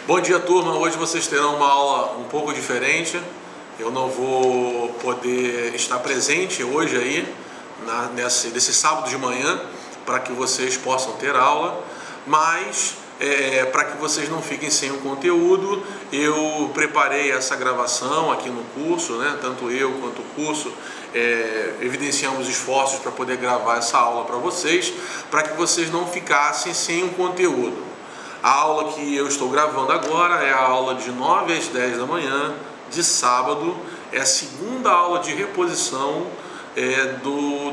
Bom dia, turma. Hoje vocês terão uma aula um pouco diferente. Eu não vou poder estar presente hoje aí, nesse sábado de manhã, para que vocês possam ter aula, mas para que vocês não fiquem sem o conteúdo, eu preparei essa gravação aqui no curso, né? Tanto eu quanto o curso evidenciamos esforços para poder gravar essa aula para vocês não ficassem sem o conteúdo. A aula que eu estou gravando agora é a aula de 9 às 10 da manhã, de sábado, é a segunda aula de reposição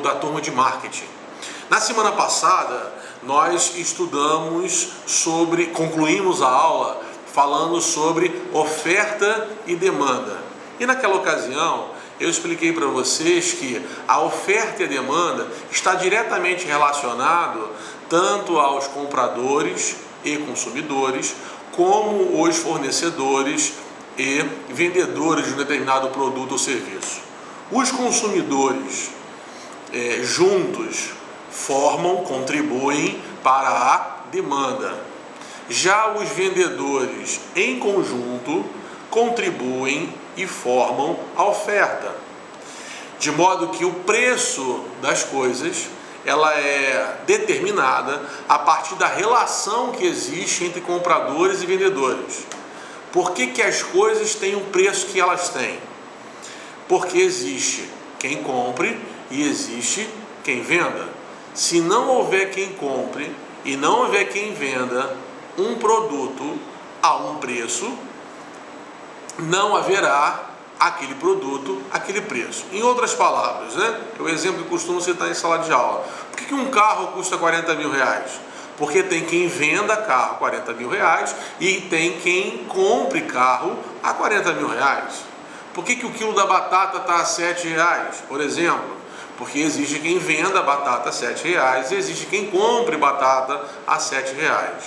da turma de marketing. Na semana passada, nós concluímos a aula falando sobre oferta e demanda. E naquela ocasião, eu expliquei para vocês que a oferta e a demanda está diretamente relacionado tanto aos compradores e consumidores, como os fornecedores e vendedores de um determinado produto ou serviço. Os consumidores juntos contribuem para a demanda. Já os vendedores em conjunto contribuem e formam a oferta. De modo que o preço das coisas ela é determinada a partir da relação que existe entre compradores e vendedores. Por que as coisas têm o preço que elas têm? Porque existe quem compre e existe quem venda. Se não houver quem compre e não houver quem venda um produto a um preço, não haverá aquele produto, aquele preço. Em outras palavras, né? O exemplo que costumo citar em sala de aula. Por que um carro custa 40 mil reais? Porque tem quem venda carro a 40 mil reais e tem quem compre carro a 40 mil reais. Por que o quilo da batata está a 7 reais, por exemplo? Porque existe quem venda batata a 7 reais e existe quem compre batata a 7 reais.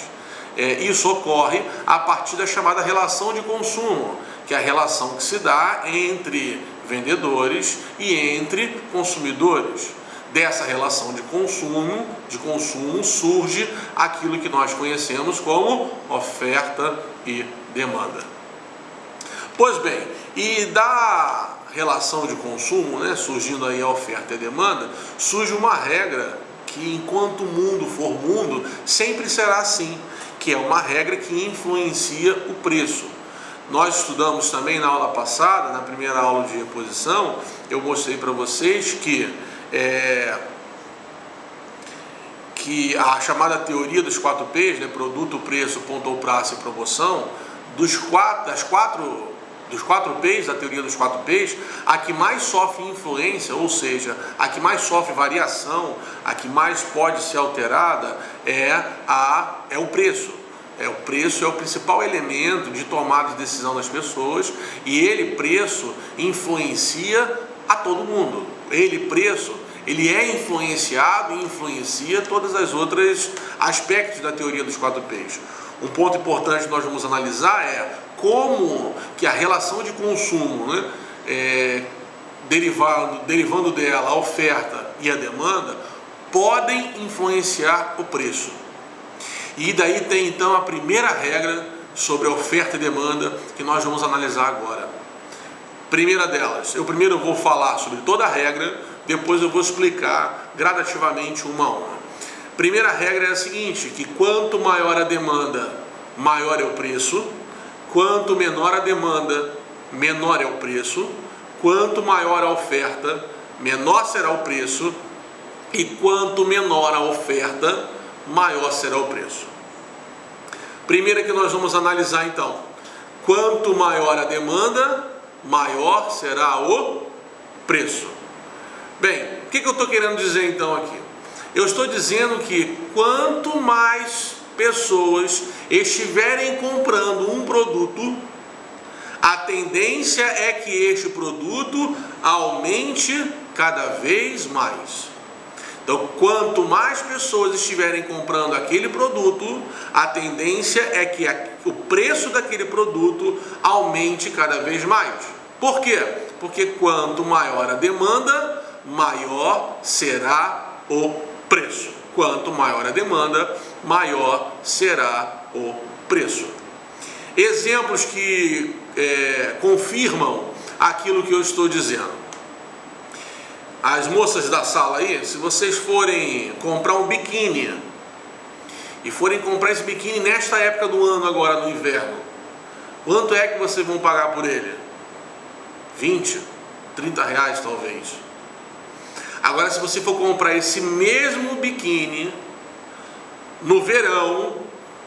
Isso ocorre a partir da chamada relação de consumo, que é a relação que se dá entre vendedores e entre consumidores. Dessa relação de consumo surge aquilo que nós conhecemos como oferta e demanda. Pois bem, e da relação de consumo, né, surgindo aí a oferta e a demanda, surge uma regra que enquanto o mundo for mundo, sempre será assim, que é uma regra que influencia o preço. Nós estudamos também na aula passada, na primeira aula de reposição, eu mostrei para vocês que a chamada teoria dos 4 P's, né, produto, preço, ponto ou prazo e promoção, dos 4 P's, da teoria dos 4 P's, a que mais sofre influência, ou seja, a que mais sofre variação, a que mais pode ser alterada é o preço. O preço é o principal elemento de tomada de decisão das pessoas e preço, influencia a todo mundo. Preço, ele é influenciado e influencia todas as outras aspectos da teoria dos 4 P's. Um ponto importante que nós vamos analisar é como que a relação de consumo, né, derivando dela a oferta e a demanda, podem influenciar o preço. E daí tem então a primeira regra sobre a oferta e demanda que nós vamos analisar agora. Primeira delas, eu primeiro vou falar sobre toda a regra, depois eu vou explicar gradativamente uma a uma. Primeira regra é a seguinte, que quanto maior a demanda, maior é o preço, quanto menor a demanda, menor é o preço, quanto maior a oferta, menor será o preço, e quanto menor a oferta, maior será o preço. Primeira que nós vamos analisar então, quanto maior a demanda, maior será o preço. Bem, o que eu estou querendo dizer então aqui? Eu estou dizendo que quanto mais pessoas estiverem comprando um produto, a tendência é que este produto aumente cada vez mais. Então, quanto mais pessoas estiverem comprando aquele produto, a tendência é que o preço daquele produto aumente cada vez mais. Por quê? Porque quanto maior a demanda, maior será o preço. Quanto maior a demanda, maior será o preço. Exemplos que confirmam aquilo que eu estou dizendo. As moças da sala aí, se vocês forem comprar um biquíni e forem comprar esse biquíni nesta época do ano agora, no inverno, quanto é que vocês vão pagar por ele? 20, 30 reais talvez. Agora, se você for comprar esse mesmo biquíni no verão,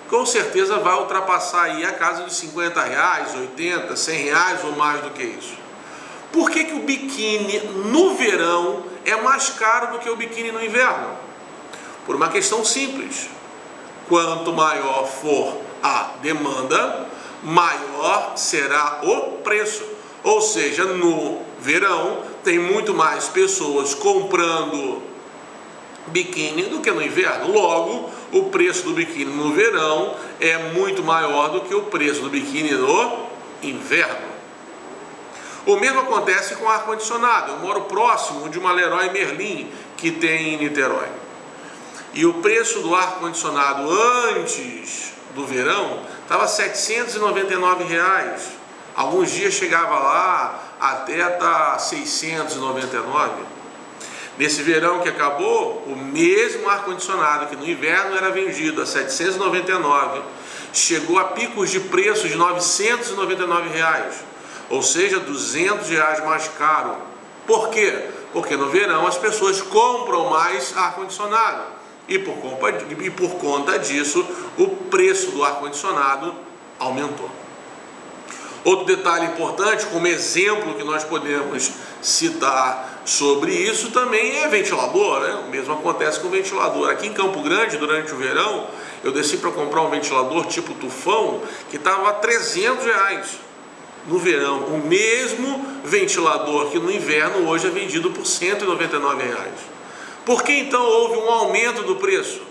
com certeza vai ultrapassar aí a casa de 50 reais, 80, 100 reais ou mais do que isso. Por que que o biquíni no verão é mais caro do que o biquíni no inverno? Por uma questão simples. Quanto maior for a demanda, maior será o preço. Ou seja, no verão tem muito mais pessoas comprando biquíni do que no inverno. Logo, o preço do biquíni no verão é muito maior do que o preço do biquíni no inverno. O mesmo acontece com ar-condicionado. Eu moro próximo de uma Leroy Merlin que tem em Niterói. E o preço do ar-condicionado antes do verão estava R$ 799. Alguns dias chegava lá até estar 699. Nesse verão que acabou, o mesmo ar-condicionado que no inverno era vendido a 799, chegou a picos de preço de R$ 999. Ou seja, R$ 200 mais caro. Por quê? Porque no verão as pessoas compram mais ar-condicionado. E por conta disso, o preço do ar-condicionado aumentou. Outro detalhe importante, como exemplo que nós podemos citar sobre isso, também é ventilador, né? O mesmo acontece com o ventilador. Aqui em Campo Grande, durante o verão, eu desci para comprar um ventilador tipo tufão, que estava a R$ 300 no verão. O mesmo ventilador que no inverno hoje é vendido por R$ 199. Por que então houve um aumento do preço?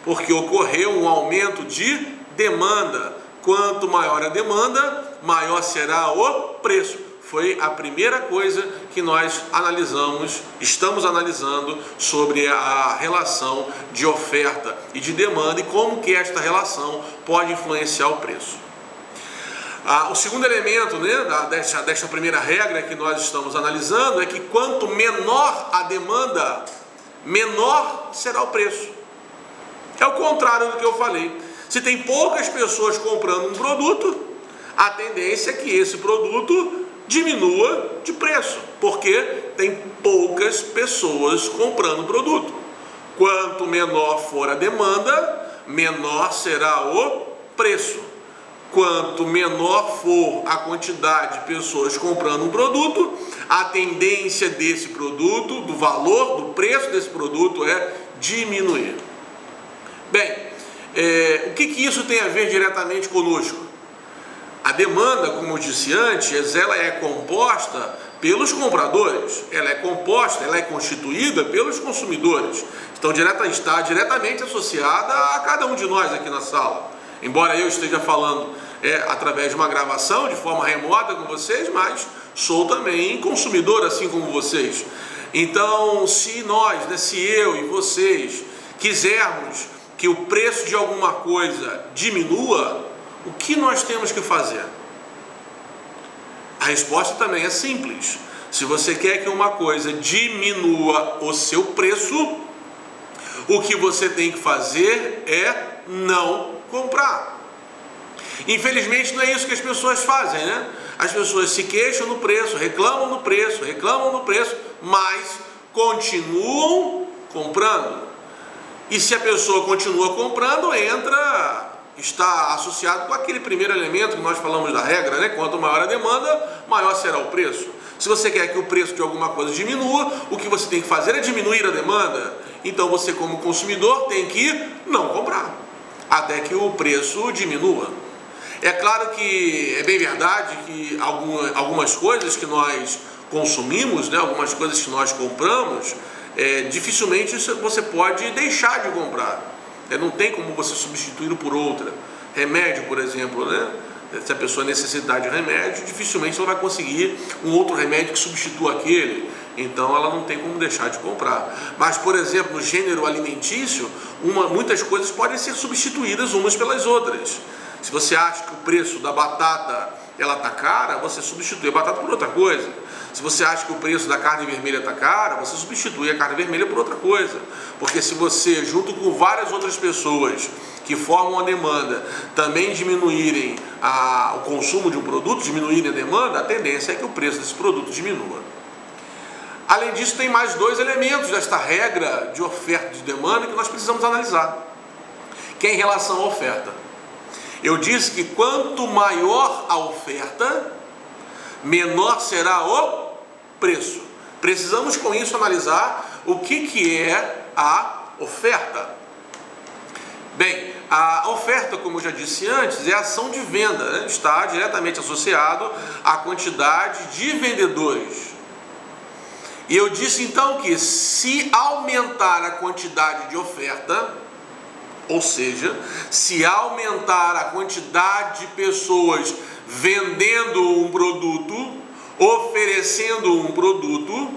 Porque ocorreu um aumento de demanda. Quanto maior a demanda, maior será o preço. Foi a primeira coisa que nós estamos analisando sobre a relação de oferta e de demanda e como que esta relação pode influenciar o preço. O segundo elemento, né, desta primeira regra que nós estamos analisando é que quanto menor a demanda, menor será o preço. É o contrário do que eu falei. Se tem poucas pessoas comprando um produto, a tendência é que esse produto diminua de preço, porque tem poucas pessoas comprando o produto. Quanto menor for a demanda, menor será o preço. Quanto menor for a quantidade de pessoas comprando um produto, a tendência desse produto, do valor, do preço desse produto é diminuir. Bem, o que isso tem a ver diretamente conosco? A demanda, como eu disse antes, ela é composta pelos compradores, ela é constituída pelos consumidores. Então, está diretamente associada a cada um de nós aqui na sala. Embora eu esteja falando através de uma gravação, de forma remota com vocês, mas sou também consumidor assim como vocês. Então, se eu e vocês quisermos que o preço de alguma coisa diminua, o que nós temos que fazer? A resposta também é simples. Se você quer que uma coisa diminua o seu preço, o que você tem que fazer é não comprar. Infelizmente não é isso que as pessoas fazem, né? As pessoas se queixam no preço, reclamam no preço, mas continuam comprando. E se a pessoa continua comprando, está associado com aquele primeiro elemento que nós falamos da regra, né? Quanto maior a demanda, maior será o preço. Se você quer que o preço de alguma coisa diminua, o que você tem que fazer é diminuir a demanda. Então você, como consumidor, tem que não comprar, até que o preço diminua. É claro que é bem verdade que algumas coisas que nós consumimos, né? Algumas coisas que nós compramos, dificilmente você pode deixar de comprar. Não tem como você substituí-lo por outra. Remédio, por exemplo, né? Se a pessoa necessitar de remédio, dificilmente ela vai conseguir um outro remédio que substitua aquele. Então ela não tem como deixar de comprar. Mas, por exemplo, no gênero alimentício, muitas coisas podem ser substituídas umas pelas outras. Se você acha que o preço da batata ela está cara, você substitui a batata por outra coisa. Se você acha que o preço da carne vermelha está cara, você substitui a carne vermelha por outra coisa. Porque se você, junto com várias outras pessoas que formam a demanda, também diminuírem o consumo de um produto, diminuírem a demanda, a tendência é que o preço desse produto diminua. Além disso, tem mais dois elementos desta regra de oferta e de demanda que nós precisamos analisar, que é em relação à oferta. Eu disse que quanto maior a oferta, menor será o preço. Precisamos com isso analisar o que é a oferta. Bem, a oferta, como eu já disse antes, é a ação de venda, né? Está diretamente associado à quantidade de vendedores. E eu disse então que se aumentar a quantidade de oferta, ou seja, se aumentar a quantidade de pessoas vendendo um produto, oferecendo um produto,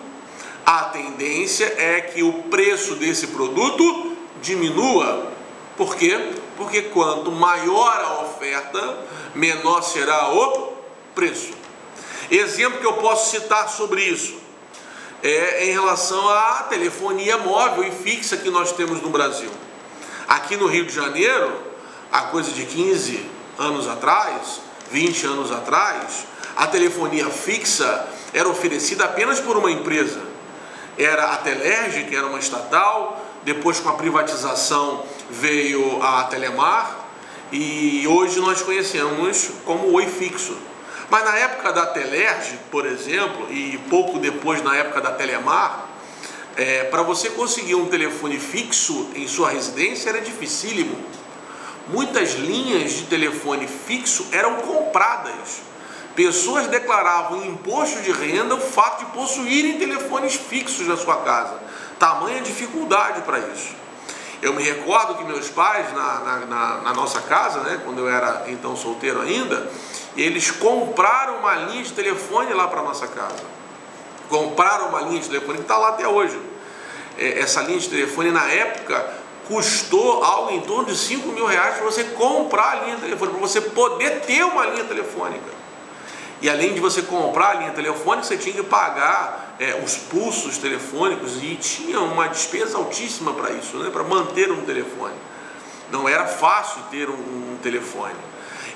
a tendência é que o preço desse produto diminua. Por quê? Porque quanto maior a oferta, menor será o preço. Exemplo que eu posso citar sobre isso é em relação à telefonia móvel e fixa que nós temos no Brasil. Aqui no Rio de Janeiro, há coisa de 15 anos atrás, 20 anos atrás, a telefonia fixa era oferecida apenas por uma empresa. Era a Telerge, que era uma estatal, depois com a privatização veio a Telemar e hoje nós conhecemos como Oi Fixo. Mas na época da Telerge, por exemplo, e pouco depois na época da Telemar, para você conseguir um telefone fixo em sua residência era dificílimo. Muitas linhas de telefone fixo eram compradas. Pessoas declaravam em imposto de renda o fato de possuírem telefones fixos na sua casa. Tamanha dificuldade para isso. Eu me recordo que meus pais, na nossa casa, né, quando eu era então solteiro ainda, eles compraram uma linha de telefone lá para a nossa casa. Compraram uma linha de telefone que está lá até hoje. Essa linha de telefone na época custou algo em torno de 5 mil reais para você comprar a linha de telefone, para você poder ter uma linha telefônica. E além de você comprar a linha telefônica, você tinha que pagar os pulsos telefônicos e tinha uma despesa altíssima para isso, né? Para manter um telefone. Não era fácil ter um telefone.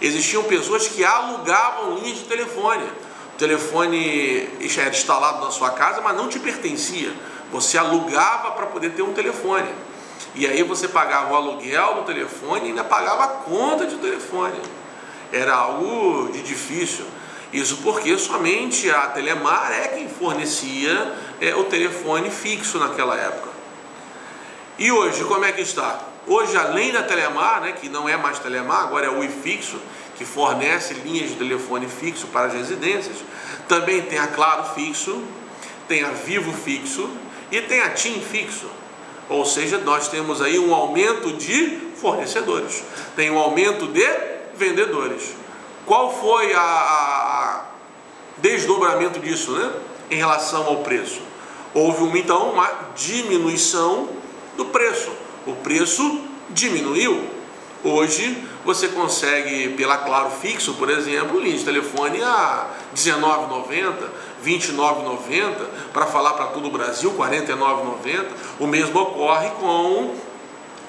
Existiam pessoas que alugavam linhas de telefone. O telefone era instalado na sua casa, mas não te pertencia. Você alugava para poder ter um telefone. E aí você pagava o aluguel do telefone e ainda pagava a conta de telefone. Era algo de difícil. Isso porque somente a Telemar é quem fornecia o telefone fixo naquela época. E hoje, como é que está? Hoje, além da Telemar, né, que não é mais Telemar, agora é o Oi Fixo, que fornece linhas de telefone fixo para as residências, também tem a Claro Fixo, tem a Vivo Fixo e tem a TIM Fixo. Ou seja, nós temos aí um aumento de fornecedores, tem um aumento de vendedores. Qual foi a desdobramento disso, né, em relação ao preço? Houve então uma diminuição do preço. O preço diminuiu. Hoje você consegue, pela Claro Fixo, por exemplo, linha de telefone a R$19,90, R$29,90, para falar para todo o Brasil, R$49,90. O mesmo ocorre com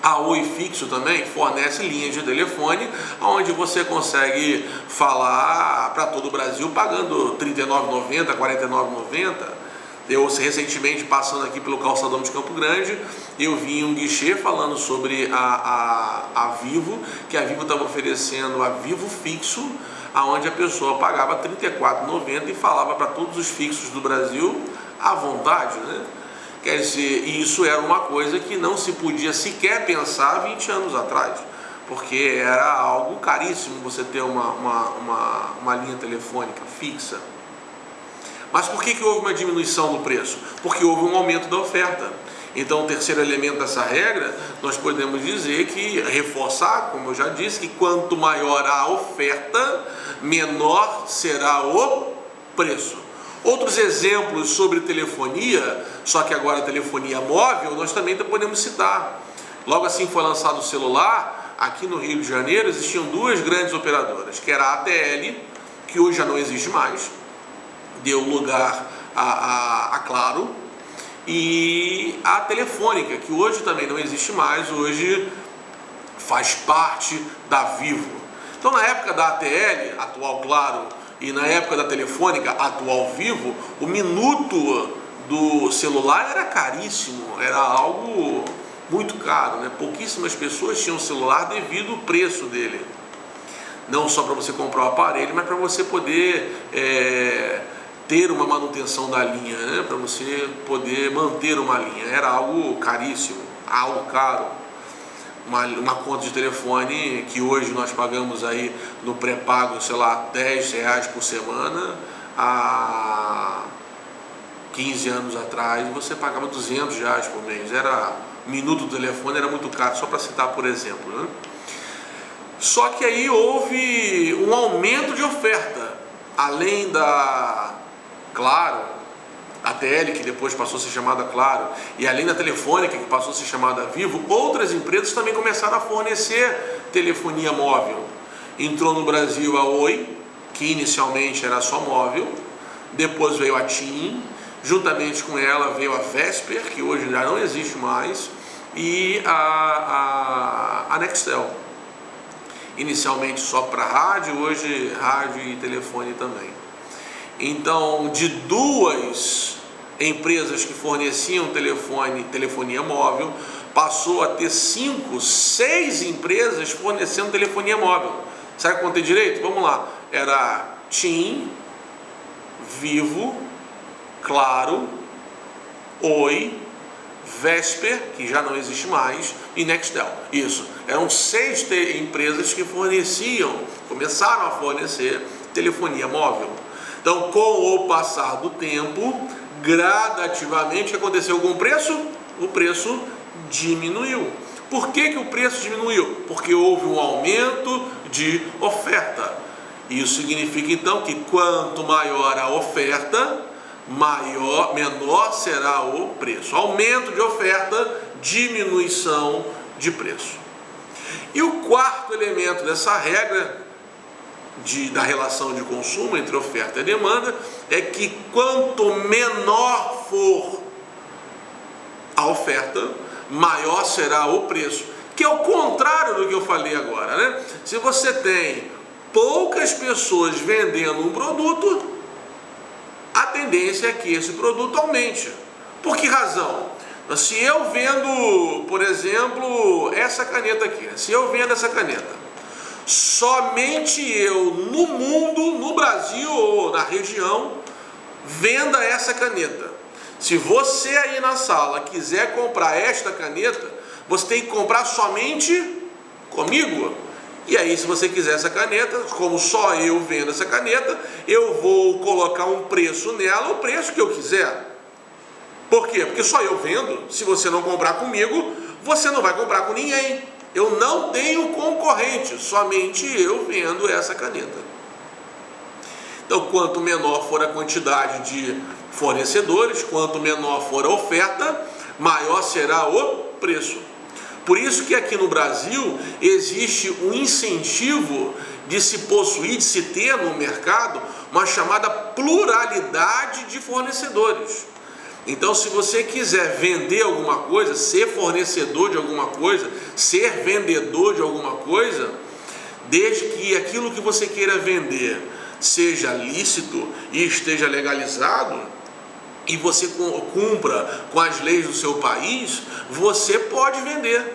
a Oi Fixo também, fornece linhas de telefone, onde você consegue falar para todo o Brasil pagando R$39,90, R$49,90. Eu recentemente, passando aqui pelo calçadão de Campo Grande, eu vi um guichê falando sobre a Vivo, que a Vivo estava oferecendo a Vivo Fixo, onde a pessoa pagava R$34,90 e falava para todos os fixos do Brasil à vontade, né? Quer dizer, isso era uma coisa que não se podia sequer pensar 20 anos atrás, porque era algo caríssimo você ter uma linha telefônica fixa. Mas por que houve uma diminuição no preço? Porque houve um aumento da oferta. Então, o terceiro elemento dessa regra, nós podemos dizer que, reforçar, como eu já disse, que quanto maior a oferta, menor será o preço. Outros exemplos sobre telefonia, só que agora telefonia móvel, nós também podemos citar. Logo assim foi lançado o celular, aqui no Rio de Janeiro existiam duas grandes operadoras, que era a ATL, que hoje já não existe mais, deu lugar a Claro, e a Telefônica, que hoje também não existe mais, hoje faz parte da Vivo. Então, na época da ATL, atual Claro, e na época da Telefônica, atual Vivo, o minuto do celular era caríssimo, era algo muito caro, né? Pouquíssimas pessoas tinham celular devido ao preço dele. Não só para você comprar o aparelho, mas para você poder ter uma manutenção da linha, né? Para você poder manter uma linha. Era algo caríssimo, algo caro. Uma conta de telefone que hoje nós pagamos aí no pré-pago, sei lá, R$10 por semana, há 15 anos atrás você pagava R$200 por mês. O minuto do telefone era muito caro, só para citar por exemplo, né? Só que aí houve um aumento de oferta, além da Claro, a ATL, que depois passou a ser chamada Claro, e além da Telefônica, que passou a ser chamada Vivo, outras empresas também começaram a fornecer telefonia móvel. Entrou no Brasil a Oi, que inicialmente era só móvel, depois veio a TIM, juntamente com ela veio a Vesper, que hoje já não existe mais, e a Nextel. Inicialmente só para rádio, hoje rádio e telefone também. Então, de duas empresas que forneciam telefonia móvel, passou a ter 5, 6 empresas fornecendo telefonia móvel. Sabe que eu contei direito? Vamos lá. Era TIM, Vivo, Claro, Oi, Vesper, que já não existe mais, e Nextel. Isso. Eram 6 empresas que começaram a fornecer telefonia móvel. Então, com o passar do tempo, gradativamente, o que aconteceu com o preço? O preço diminuiu. Por que o preço diminuiu? Porque houve um aumento de oferta. Isso significa, então, que quanto maior a oferta, menor será o preço. Aumento de oferta, diminuição de preço. E o quarto elemento dessa regra da relação de consumo entre oferta e demanda é que quanto menor for a oferta, maior será o preço, que é o contrário do que eu falei agora, né? Se você tem poucas pessoas vendendo um produto, a tendência é que esse produto aumente. Por que razão? Se eu vendo, por exemplo, essa caneta aqui, se eu vendo essa caneta, somente eu no mundo, no Brasil ou na região, venda essa caneta. Se você aí na sala quiser comprar esta caneta, você tem que comprar somente comigo. E aí, se você quiser essa caneta, como só eu vendo essa caneta, eu vou colocar um preço nela, o preço que eu quiser. Por quê? Porque só eu vendo. Se você não comprar comigo, você não vai comprar com ninguém. Eu não tenho concorrente, somente eu vendo essa caneta. Então, quanto menor for a quantidade de fornecedores, quanto menor for a oferta, maior será o preço. Por isso que aqui no Brasil existe um incentivo de se possuir, de se ter no mercado, uma chamada pluralidade de fornecedores. Então, se você quiser vender alguma coisa, ser fornecedor de alguma coisa, ser vendedor de alguma coisa, desde que aquilo que você queira vender seja lícito e esteja legalizado, e você cumpra com as leis do seu país, você pode vender.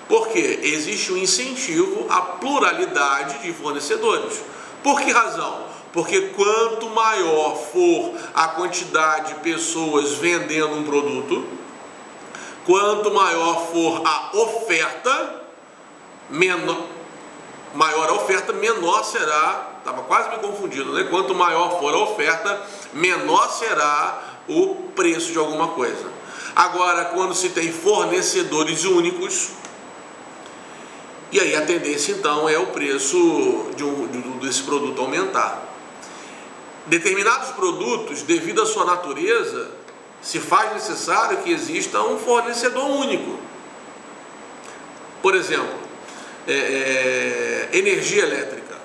Porque existe um incentivo à pluralidade de fornecedores. Por que razão? Porque quanto maior for a quantidade de pessoas vendendo um produto, quanto maior for a oferta, maior a oferta, menor será, estava quase me confundindo, né? Quanto maior for a oferta, menor será o preço de alguma coisa. Agora, quando se tem fornecedores únicos, e aí a tendência então é o preço desse produto aumentar. Determinados produtos, devido à sua natureza, se faz necessário que exista um fornecedor único. Por exemplo, energia elétrica.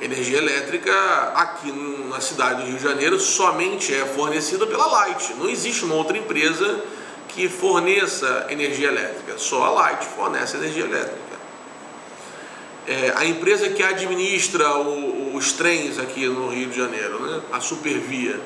Energia elétrica aqui na cidade do Rio de Janeiro somente é fornecida pela Light. Não existe uma outra empresa que forneça energia elétrica. Só a Light fornece energia elétrica. A empresa que administra os trens aqui no Rio de Janeiro, né? A Supervia,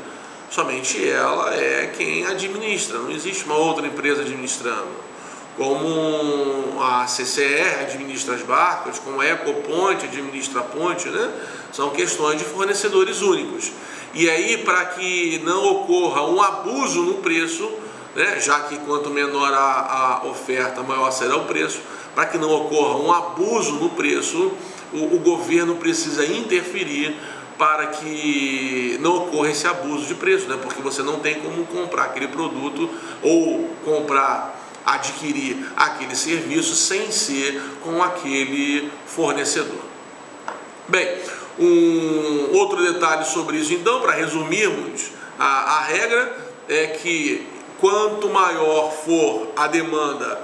somente ela é quem administra. Não existe uma outra empresa administrando. Como a CCR administra as barcas, como a Ecoponte administra a ponte, né? São questões de fornecedores únicos. E aí, para que não ocorra um abuso no preço, né? Já que quanto menor a oferta, maior será o preço, para que não ocorra um abuso no preço, o governo precisa interferir para que não ocorra esse abuso de preço, né? Porque você não tem como comprar aquele produto ou adquirir aquele serviço sem ser com aquele fornecedor. Bem, um outro detalhe sobre isso então, para resumirmos, a regra é que quanto maior for a demanda,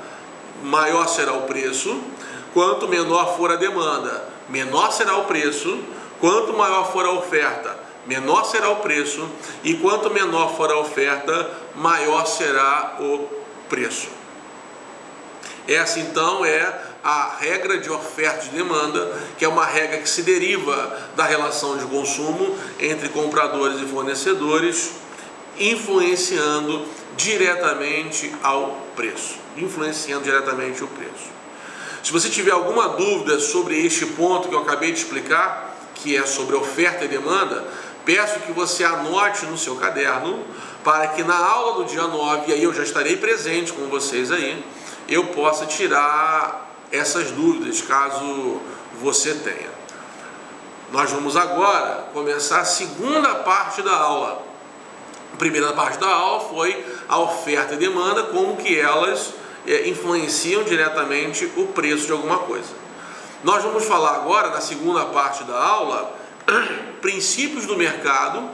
maior será o preço. Quanto menor for a demanda, menor será o preço. Quanto maior for a oferta, menor será o preço. E quanto menor for a oferta, maior será o preço. Essa então é a regra de oferta e demanda, que é uma regra que se deriva da relação de consumo entre compradores e fornecedores, influenciando diretamente ao preço. Se você tiver alguma dúvida sobre este ponto que eu acabei de explicar, que é sobre oferta e demanda, peço que você anote no seu caderno, para que na aula do dia 9, e aí eu já estarei presente com vocês aí, eu possa tirar essas dúvidas, caso você tenha. Nós vamos agora começar a segunda parte da aula. A primeira parte da aula foi a oferta e demanda, como que elas influenciam diretamente o preço de alguma coisa. Nós vamos falar agora, na segunda parte da aula, princípios do mercado,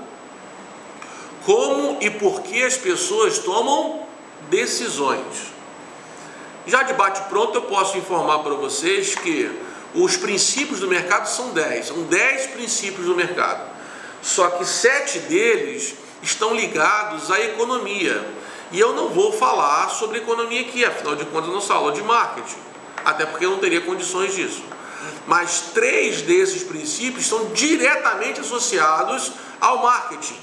como e por que as pessoas tomam decisões. Já de bate-pronto eu posso informar para vocês que os princípios do mercado são 10. São 10 princípios do mercado. Só que 7 deles estão ligados à economia. E eu não vou falar sobre economia aqui, afinal de contas, nossa aula de marketing. Até porque eu não teria condições disso. Mas 3 desses princípios estão diretamente associados ao marketing.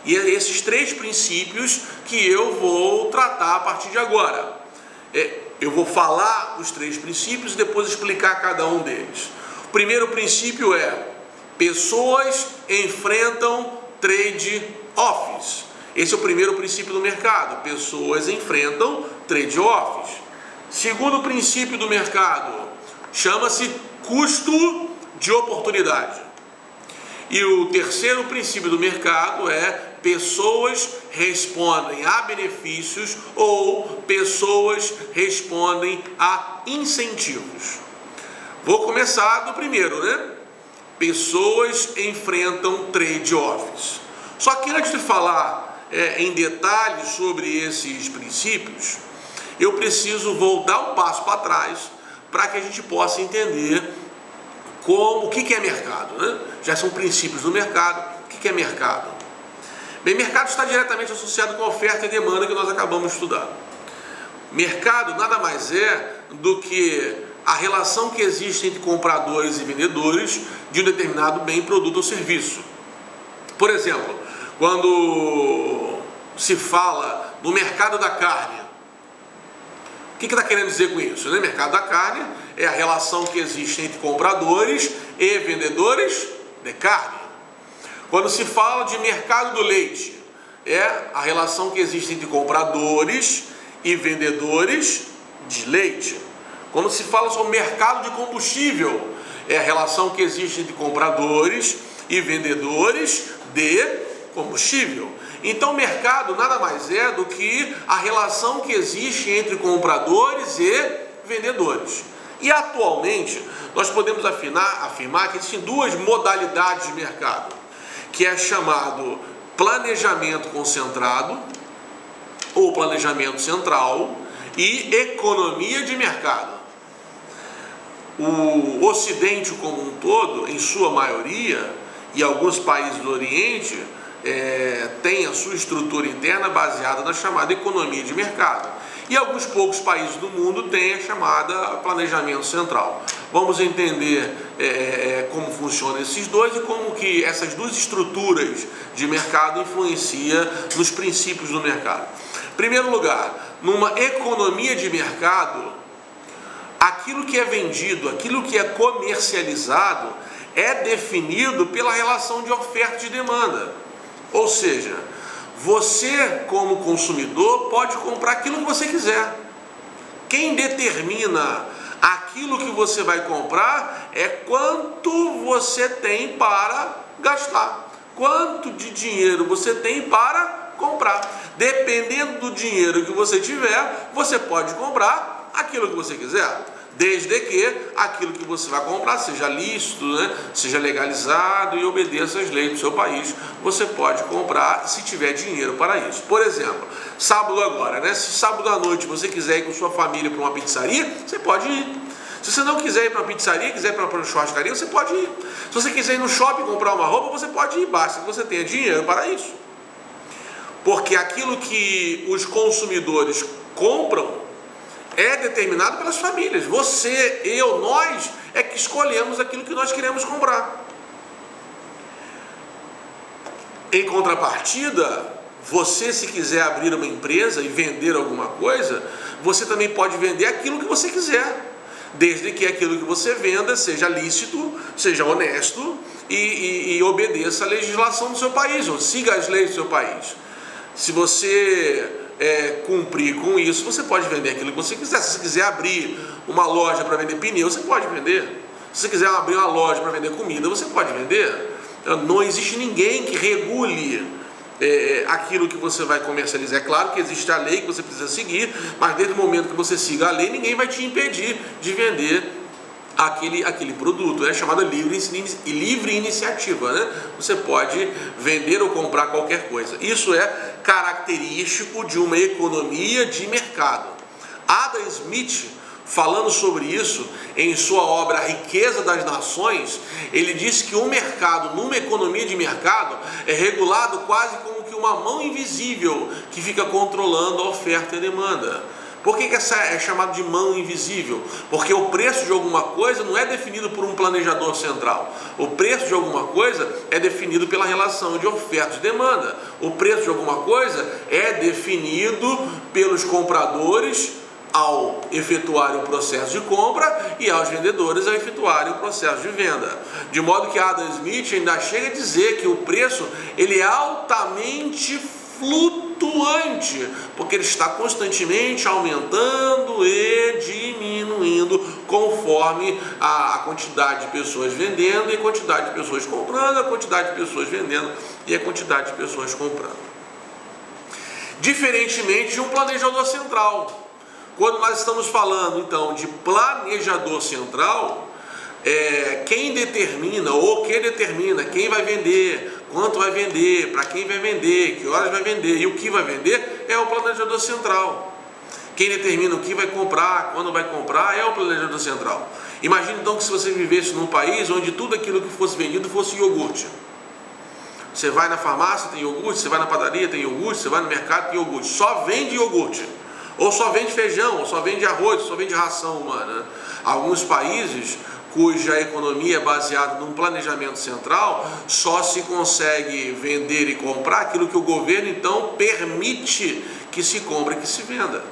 E é esses 3 princípios que eu vou tratar a partir de agora. Eu vou falar os 3 princípios e depois explicar cada um deles. O primeiro princípio é: pessoas enfrentam trade-offs. Esse é o primeiro princípio do mercado. Pessoas enfrentam trade-offs. Segundo princípio do mercado, chama-se custo de oportunidade. E o terceiro princípio do mercado é: pessoas respondem a benefícios ou pessoas respondem a incentivos. Vou começar do primeiro, né? Pessoas enfrentam trade-offs. Só que antes de falar em detalhes sobre esses princípios, eu preciso voltar um passo para trás para que a gente possa entender o que é mercado, né? Já são princípios do mercado. O que é mercado? Bem, mercado está diretamente associado com a oferta e demanda que nós acabamos de estudar. Mercado nada mais é do que a relação que existe entre compradores e vendedores de um determinado bem, produto ou serviço. Por exemplo, quando se fala no mercado da carne, o que está querendo dizer com isso? Né? Mercado da carne é a relação que existe entre compradores e vendedores de carne. Quando se fala de mercado do leite, é a relação que existe entre compradores e vendedores de leite. Quando se fala sobre mercado de combustível, é a relação que existe entre compradores e vendedores de combustível. Então, mercado nada mais é do que a relação que existe entre compradores e vendedores. E atualmente, nós podemos afirmar que existem 2 modalidades de mercado, que é chamado planejamento concentrado ou planejamento central e economia de mercado. O Ocidente como um todo, em sua maioria, e alguns países do Oriente, tem a sua estrutura interna baseada na chamada economia de mercado. E alguns poucos países do mundo têm a chamada planejamento central. Vamos entender como funcionam esses dois e como que essas duas estruturas de mercado influenciam nos princípios do mercado. Em primeiro lugar, numa economia de mercado, aquilo que é vendido, aquilo que é comercializado é definido pela relação de oferta e demanda. Ou seja, você como consumidor pode comprar aquilo que você quiser. Quem determina aquilo que você vai comprar é quanto você tem para gastar, quanto de dinheiro você tem para comprar. Dependendo do dinheiro que você tiver, você pode comprar aquilo que você quiser, desde que aquilo que você vai comprar seja lícito, seja legalizado e obedeça às leis do seu país. Você pode comprar se tiver dinheiro para isso. Por exemplo, sábado agora, se sábado à noite você quiser ir com sua família para uma pizzaria, você pode ir. Se você não quiser ir para uma pizzaria, quiser ir para uma churrascaria, você pode ir. Se você quiser ir no shopping comprar uma roupa, você pode ir, basta que você tenha dinheiro para isso. Porque aquilo que os consumidores compram é determinado pelas famílias. Você, eu, nós é que escolhemos aquilo que nós queremos comprar. Em contrapartida, você, se quiser abrir uma empresa e vender alguma coisa, você também pode vender aquilo que você quiser, desde que aquilo que você venda seja lícito, seja honesto e obedeça a legislação do seu país, ou siga as leis do seu país. Se você cumprir com isso, você pode vender aquilo que você quiser. Se você quiser abrir uma loja para vender pneu, você pode vender. Se você quiser abrir uma loja para vender comida, você pode vender. Não existe ninguém que regule aquilo que você vai comercializar. É claro que existe a lei que você precisa seguir, mas desde o momento que você siga a lei, ninguém vai te impedir de vender aquele produto. É chamada livre iniciativa, Você pode vender ou comprar qualquer coisa. Isso é característico de uma economia de mercado. Adam Smith, falando sobre isso em sua obra A Riqueza das Nações, ele disse que o mercado, numa economia de mercado, é regulado quase como que uma mão invisível que fica controlando a oferta e a demanda. Por que essa é chamado de mão invisível? Porque o preço de alguma coisa não é definido por um planejador central. O preço de alguma coisa é definido pela relação de oferta e demanda. O preço de alguma coisa é definido pelos compradores ao efetuarem o processo de compra e aos vendedores ao efetuarem o processo de venda. De modo que Adam Smith ainda chega a dizer que o preço ele é altamente flutuante, porque ele está constantemente aumentando e diminuindo conforme a quantidade de pessoas vendendo e a quantidade de pessoas comprando, a quantidade de pessoas vendendo e a quantidade de pessoas comprando. Diferentemente de um planejador central. Quando nós estamos falando então de planejador central, quem determina ou que determina quem vai vender, quanto vai vender, para quem vai vender, que horas vai vender e o que vai vender é o planejador central. Quem determina o que vai comprar, quando vai comprar é o planejador central. Imagine então que se você vivesse num país onde tudo aquilo que fosse vendido fosse iogurte. Você vai na farmácia, tem iogurte, você vai na padaria, tem iogurte, você vai no mercado, tem iogurte. Só vende iogurte. Ou só vende feijão, ou só vende arroz, ou só vende ração humana. Alguns países cuja economia é baseada num planejamento central, só se consegue vender e comprar aquilo que o governo então permite que se compre e que se venda.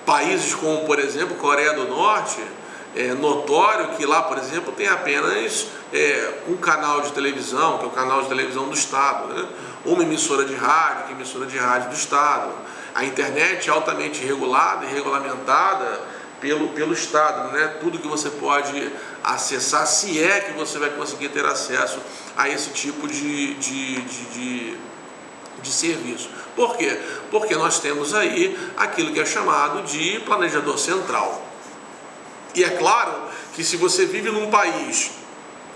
Países como, por exemplo, Coreia do Norte, é notório que lá, por exemplo, tem apenas um canal de televisão, que é o canal de televisão do Estado, uma emissora de rádio, que é a emissora de rádio do Estado. A internet é altamente regulada e regulamentada pelo Estado, Tudo que você pode acessar, se é que você vai conseguir ter acesso a esse tipo de serviço. Por quê? Porque nós temos aí aquilo que é chamado de planejador central. E é claro que se você vive num país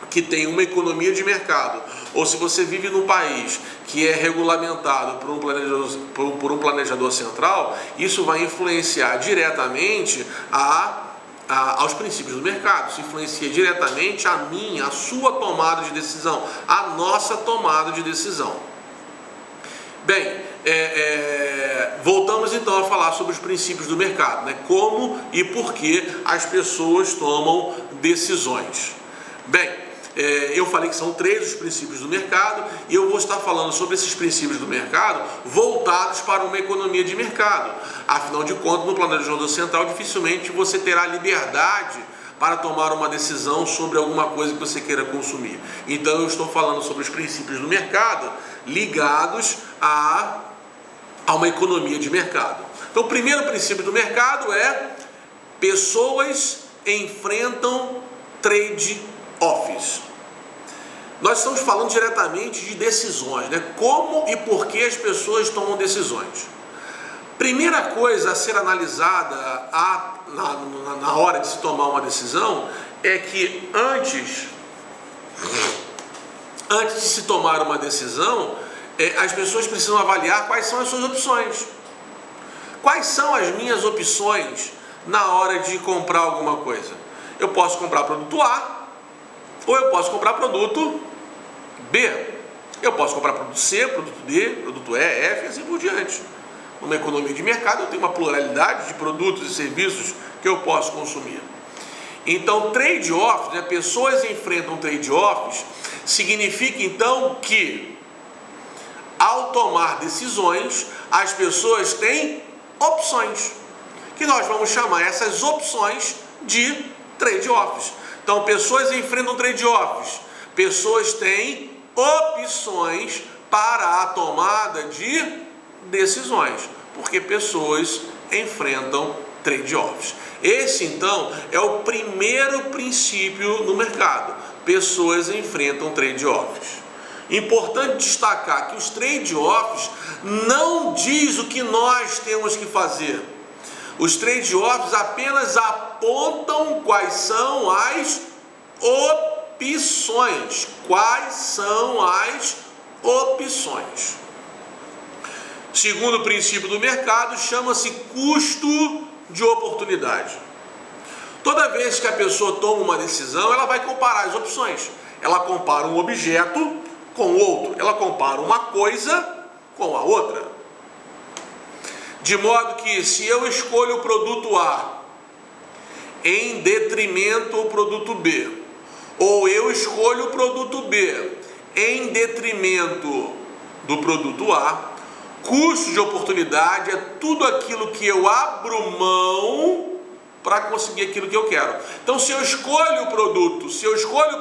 que tem uma economia de mercado, ou se você vive num país que é regulamentado por um planejador central, isso vai influenciar diretamente aos princípios do mercado, isso influencia diretamente a sua tomada de decisão, a nossa tomada de decisão. Bem, voltamos então a falar sobre os princípios do mercado, né? Como e por que as pessoas tomam decisões. Bem, eu falei que são 3 os princípios do mercado e eu vou estar falando sobre esses princípios do mercado voltados para uma economia de mercado. Afinal de contas, no planejamento central, dificilmente você terá liberdade para tomar uma decisão sobre alguma coisa que você queira consumir. Então eu estou falando sobre os princípios do mercado ligados a uma economia de mercado. Então o primeiro princípio do mercado é: pessoas enfrentam trade-offs. Nós estamos falando diretamente de decisões, né? Como e por que as pessoas tomam decisões. Primeira coisa a ser analisada na hora de se tomar uma decisão é que antes de se tomar uma decisão, as pessoas precisam avaliar quais são as suas opções. Quais são as minhas opções na hora de comprar alguma coisa? Eu posso comprar produto A, ou eu posso comprar produto B. Eu posso comprar produto C, produto D, produto E, F e assim por diante. Numa economia de mercado eu tenho uma pluralidade de produtos e serviços que eu posso consumir. Então trade-offs, né, pessoas enfrentam trade-offs, significa então que ao tomar decisões as pessoas têm opções, que nós vamos chamar essas opções de trade-offs. Então pessoas enfrentam trade-offs, pessoas têm opções para a tomada de decisões, porque pessoas enfrentam trade-offs. Esse então é o primeiro princípio no mercado: pessoas enfrentam trade-offs. Importante destacar que os trade-offs não diz o que nós temos que fazer. Os trade-offs apenas apontam quais são as opções. Quais são as opções? Segundo princípio do mercado, chama-se custo de oportunidade. Toda vez que a pessoa toma uma decisão, ela vai comparar as opções. Ela compara um objeto com o outro. Ela compara uma coisa com a outra. De modo que se eu escolho o produto A em detrimento do produto B, ou eu escolho o produto B em detrimento do produto A, custo de oportunidade é tudo aquilo que eu abro mão para conseguir aquilo que eu quero. Então, se eu escolho o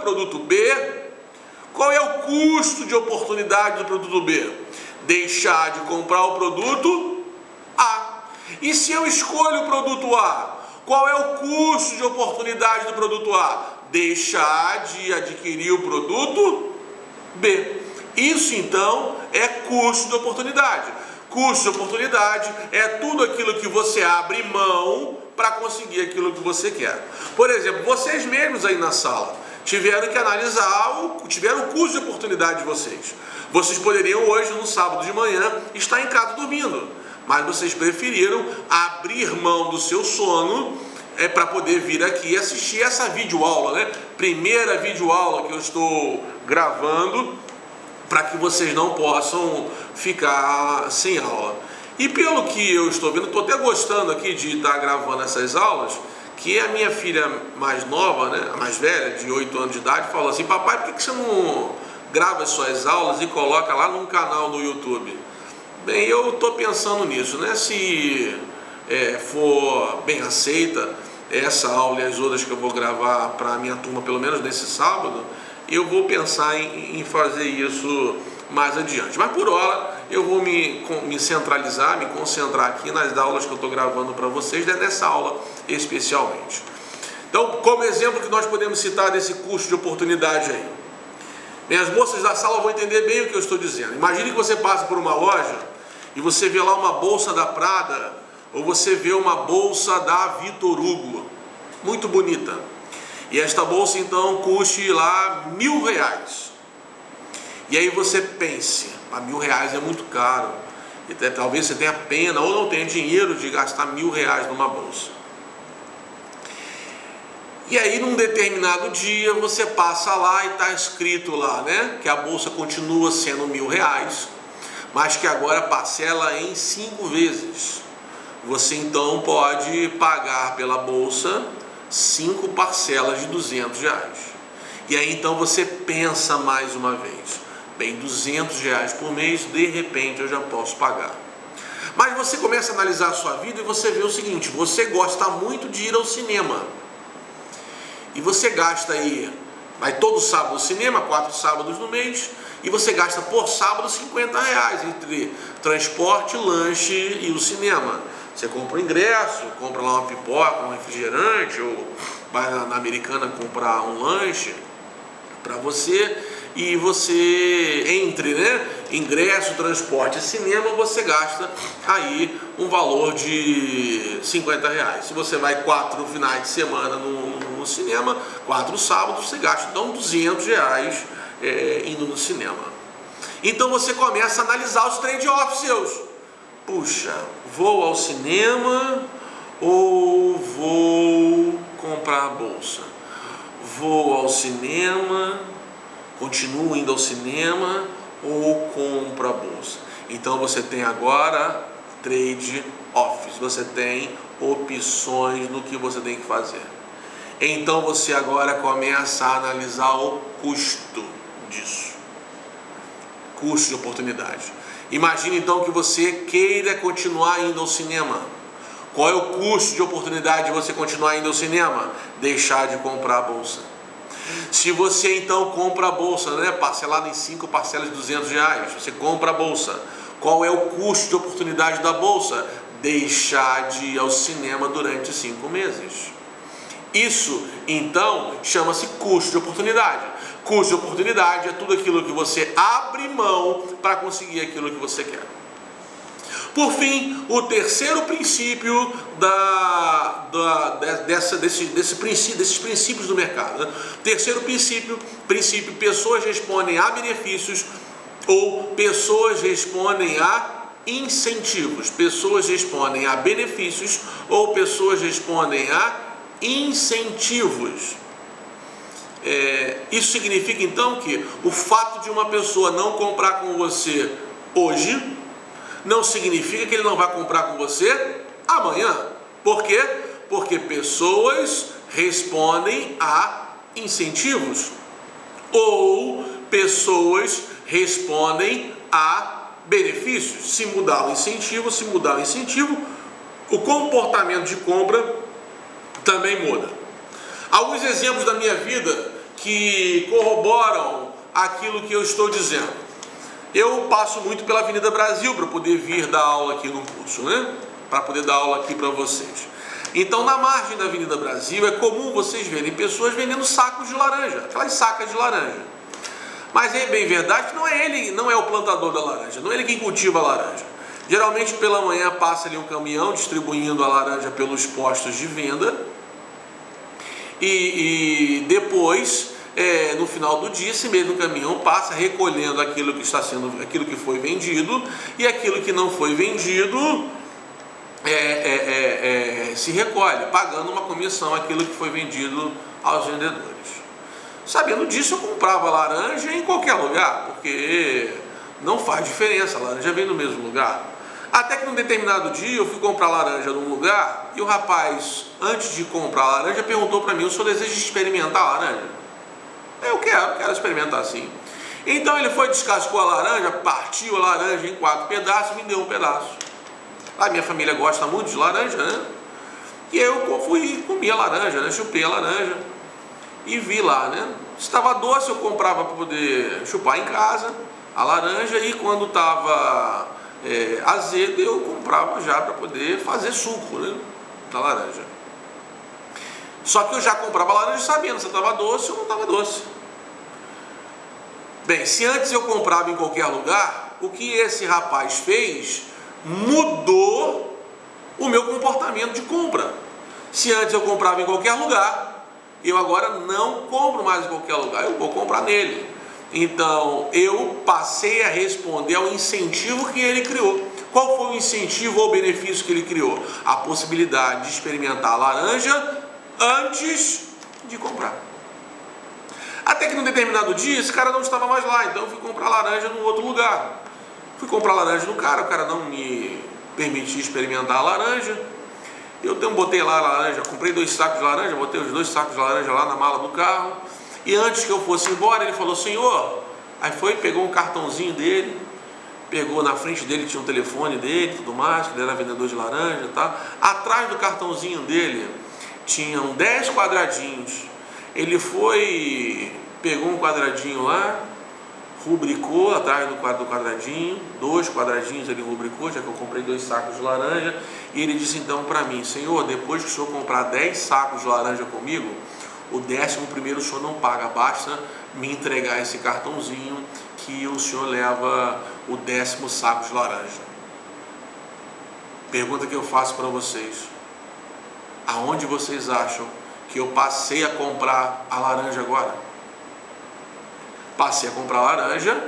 produto B, qual é o custo de oportunidade do produto B? Deixar de comprar o produto A. E se eu escolho o produto A, qual é o custo de oportunidade do produto A? Deixar de adquirir o produto B. Isso então é custo de oportunidade. Custo de oportunidade é tudo aquilo que você abre mão para conseguir aquilo que você quer. Por exemplo, vocês mesmos aí na sala tiveram que analisar tiveram o custo de oportunidade de vocês. Vocês poderiam hoje, no sábado de manhã, estar em casa dormindo, mas vocês preferiram abrir mão do seu sono para poder vir aqui e assistir essa videoaula, né? Primeira videoaula que eu estou gravando, para que vocês não possam ficar sem aula. E pelo que eu estou vendo, estou até gostando aqui de estar gravando essas aulas, que a minha filha mais nova, né, a mais velha, de 8 anos de idade, falou assim: papai, por que você não grava as suas aulas e coloca lá num canal no YouTube? Bem, eu estou pensando nisso, né? Se for bem aceita essa aula e as outras que eu vou gravar para a minha turma, pelo menos nesse sábado, eu vou pensar em fazer isso mais adiante. Mas por hora eu vou me centralizar, me concentrar aqui nas aulas que eu estou gravando para vocês, nessa aula especialmente. Então, como exemplo que nós podemos citar desse custo de oportunidade aí, minhas moças da sala vão entender bem o que eu estou dizendo. Imagine que você passa por uma loja e você vê lá uma bolsa da Prada, ou você vê uma bolsa da Vitor Hugo, muito bonita. e esta bolsa então custe lá R$1.000. E aí você pense, R$1.000 é muito caro, e talvez você tenha pena ou não tenha dinheiro de gastar R$1.000 numa bolsa. E aí num determinado dia você passa lá e está escrito lá, né, que a bolsa continua sendo R$1.000, mas que agora parcela em 5 vezes. Você então pode pagar pela bolsa 5 parcelas de R$200. E aí então você pensa mais uma vez, bem, R$200 por mês, de repente eu já posso pagar. Mas você começa a analisar a sua vida e você vê o seguinte: você gosta muito de ir ao cinema. E você gasta aí, vai todo sábado ao cinema, 4 sábados no mês, e você gasta por sábado R$50 entre transporte, lanche e o cinema. Você compra um ingresso, compra lá uma pipoca, um refrigerante, ou vai na Americana comprar um lanche para você, e você, entre, né, ingresso, transporte e cinema, você gasta aí um valor de R$50. Se você vai 4 finais de semana no cinema, 4 sábados, você gasta então R$200 indo no cinema. Então você começa a analisar os trade-offs seus. Puxa, vou ao cinema ou vou comprar a bolsa? Vou ao cinema, continuo indo ao cinema ou compro a bolsa? Então você tem agora trade-offs, você tem opções no que você tem que fazer. Então você agora começa a analisar o custo disso, custo de oportunidade. Imagine então que você queira continuar indo ao cinema. Qual é o custo de oportunidade de você continuar indo ao cinema? Deixar de comprar a bolsa. Se você então compra a bolsa, né, parcelada em 5 parcelas de R$200, você compra a bolsa. Qual é o custo de oportunidade da bolsa? Deixar de ir ao cinema durante 5 meses. Isso então chama-se custo de oportunidade. Custo de oportunidade é tudo aquilo que você abre mão para conseguir aquilo que você quer. Por fim, o terceiro princípio desses princípios do mercado. Né? Terceiro princípio, pessoas respondem a benefícios ou pessoas respondem a incentivos. Pessoas respondem a benefícios ou pessoas respondem a incentivos. Isso significa então que o fato de uma pessoa não comprar com você hoje não significa que ele não vai comprar com você amanhã. Por quê? Porque pessoas respondem a incentivos ou pessoas respondem a benefícios. Se mudar o incentivo, o comportamento de compra também muda. Alguns exemplos da minha vida que corroboram aquilo que eu estou dizendo. Eu passo muito pela Avenida Brasil para poder vir dar aula aqui no curso, né? Para poder dar aula aqui para vocês. Então, na margem da Avenida Brasil, é comum vocês verem pessoas vendendo sacos de laranja, aquelas sacas de laranja. Mas é bem verdade que não é o plantador da laranja, não é ele quem cultiva a laranja. Geralmente, pela manhã, passa ali um caminhão distribuindo a laranja pelos postos de venda. E depois, no final do dia, esse mesmo caminhão passa recolhendo aquilo que foi vendido, e aquilo que não foi vendido se recolhe, pagando uma comissão aquilo que foi vendido aos vendedores. Sabendo disso, eu comprava laranja em qualquer lugar, porque não faz diferença, a laranja vem do mesmo lugar. Até que num determinado dia eu fui comprar laranja num lugar e o rapaz, antes de comprar a laranja, perguntou para mim: o senhor deseja experimentar a laranja? Eu quero experimentar sim. Então ele foi, descascou a laranja, partiu a laranja em 4 pedaços e me deu um pedaço. A minha família gosta muito de laranja, né? E eu fui e comi a laranja, né? Chupei a laranja e vi lá, né? Se estava doce, eu comprava para poder chupar em casa a laranja, e quando estava azedo, eu comprava já para poder fazer suco, né, da laranja. Só que eu já comprava a laranja sabendo se estava doce ou não estava doce. Bem, se antes eu comprava em qualquer lugar, o que esse rapaz fez mudou o meu comportamento de compra. Se antes eu comprava em qualquer lugar eu agora não compro mais em qualquer lugar, eu vou comprar nele. Então eu passei a responder ao incentivo que ele criou. Qual foi o incentivo ou benefício que ele criou? A possibilidade de experimentar a laranja antes de comprar. Até que num determinado dia esse cara não estava mais lá, então eu fui comprar laranja num outro lugar. Fui comprar laranja no cara, o cara não me permitia experimentar a laranja. Eu botei lá a laranja, comprei 2 sacos de laranja, botei os 2 sacos de laranja lá na mala do carro. E antes que eu fosse embora, ele falou: senhor, aí foi, pegou um cartãozinho dele, pegou na frente dele, tinha um telefone dele, tudo mais, que ele era vendedor de laranja, tá? Atrás do cartãozinho dele tinham 10 quadradinhos. Ele foi, pegou um quadradinho lá, rubricou atrás do quadradinho, 2 quadradinhos ele rubricou, já que eu comprei 2 sacos de laranja, e ele disse então para mim: senhor, depois que o senhor comprar 10 sacos de laranja comigo, o 11º o senhor não paga, basta me entregar esse cartãozinho que o senhor leva o 10º saco de laranja. Pergunta que eu faço para vocês: aonde vocês acham que eu passei a comprar a laranja agora? Passei a comprar laranja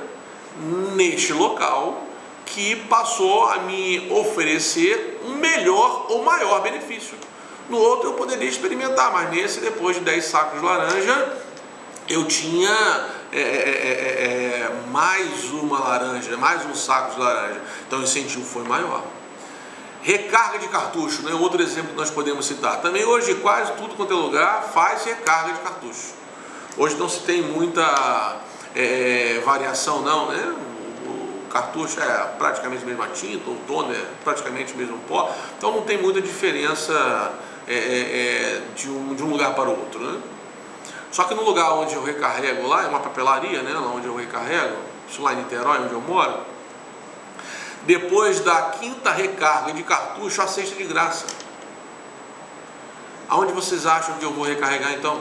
neste local que passou a me oferecer um melhor ou maior benefício. No outro eu poderia experimentar, mas nesse, depois de 10 sacos de laranja, eu tinha mais uma laranja, mais um saco de laranja. Então o incentivo foi maior. Recarga de cartucho, né? Outro exemplo que nós podemos citar. Também hoje quase tudo quanto é lugar faz recarga de cartucho. Hoje não se tem muita variação não, né? O cartucho é praticamente a mesma tinta, o toner é praticamente o mesmo pó, então não tem muita diferença de um lugar para o outro, né? Só que no lugar onde eu recarrego lá, é uma papelaria, né? Lá onde eu recarrego, isso lá em Niterói, onde eu moro, depois da 5ª recarga de cartucho, a 6ª de graça. Aonde vocês acham que eu vou recarregar então?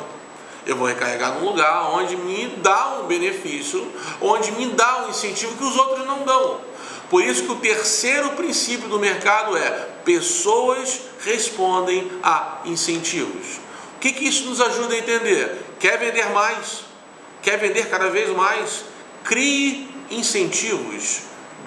Eu vou recarregar num lugar onde me dá um benefício, onde me dá um incentivo que os outros não dão. Por isso que o terceiro princípio do mercado é: pessoas respondem a incentivos. O que isso nos ajuda a entender? Quer vender mais? Quer vender cada vez mais? Crie incentivos,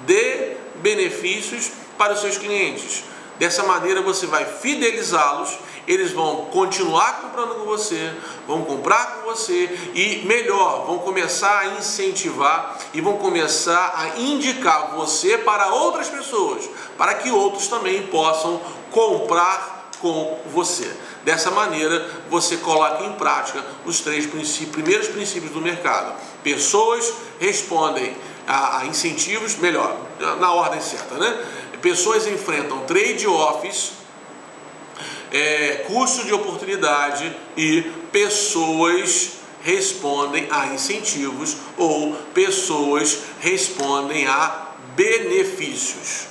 dê benefícios para os seus clientes. Dessa maneira você vai fidelizá-los, eles vão continuar comprando com você, vão comprar com você e, melhor, vão começar a incentivar e vão começar a indicar você para outras pessoas, para que outros também possam comprar com você. Dessa maneira você coloca em prática os 3 primeiros princípios do mercado. Pessoas respondem a incentivos, melhor, na ordem certa, né? Pessoas enfrentam trade-offs, custo de oportunidade, e pessoas respondem a incentivos ou pessoas respondem a benefícios.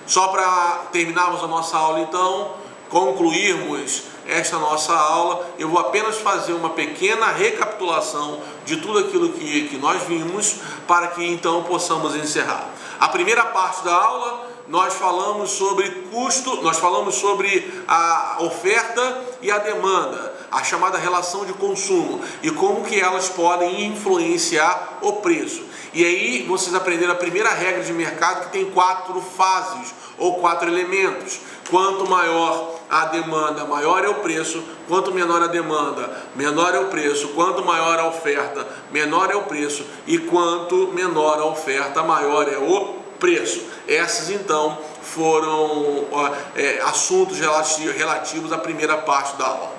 Só para terminarmos a nossa aula então, concluirmos esta nossa aula, eu vou apenas fazer uma pequena recapitulação de tudo aquilo que nós vimos, para que então possamos encerrar. A primeira parte da aula nós falamos sobre custo, nós falamos sobre a oferta e a demanda, a chamada relação de consumo e como que elas podem influenciar o preço. E aí vocês aprenderam a primeira regra de mercado, que tem 4 fases ou 4 elementos. Quanto maior a demanda, maior é o preço. Quanto menor a demanda, menor é o preço. Quanto maior a oferta, menor é o preço. E quanto menor a oferta, maior é o preço. Esses então foram assuntos relativos à primeira parte da aula.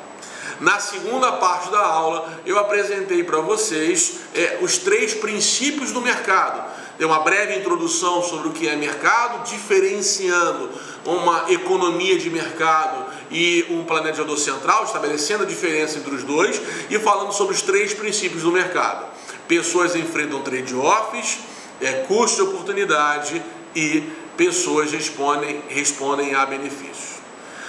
Na segunda parte da aula eu apresentei para vocês os 3 princípios do mercado. Dei uma breve introdução sobre o que é mercado, diferenciando uma economia de mercado e um planejador central, estabelecendo a diferença entre os dois e falando sobre os 3 princípios do mercado. Pessoas enfrentam trade-offs, custo de oportunidade e pessoas respondem a benefícios.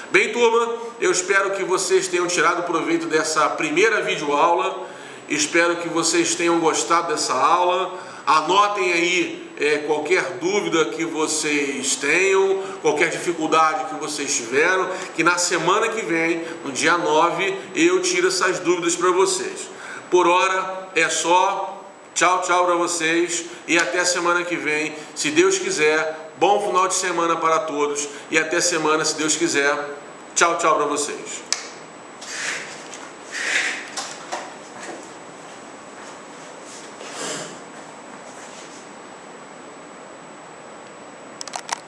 Bem, turma, eu espero que vocês tenham tirado proveito dessa primeira videoaula, espero que vocês tenham gostado dessa aula. Anotem aí qualquer dúvida que vocês tenham, qualquer dificuldade que vocês tiveram, que na semana que vem, no dia 9, eu tiro essas dúvidas para vocês. Por hora é só. Tchau, tchau para vocês e até semana que vem, se Deus quiser. Bom final de semana para todos e até semana, se Deus quiser. Tchau, tchau para vocês.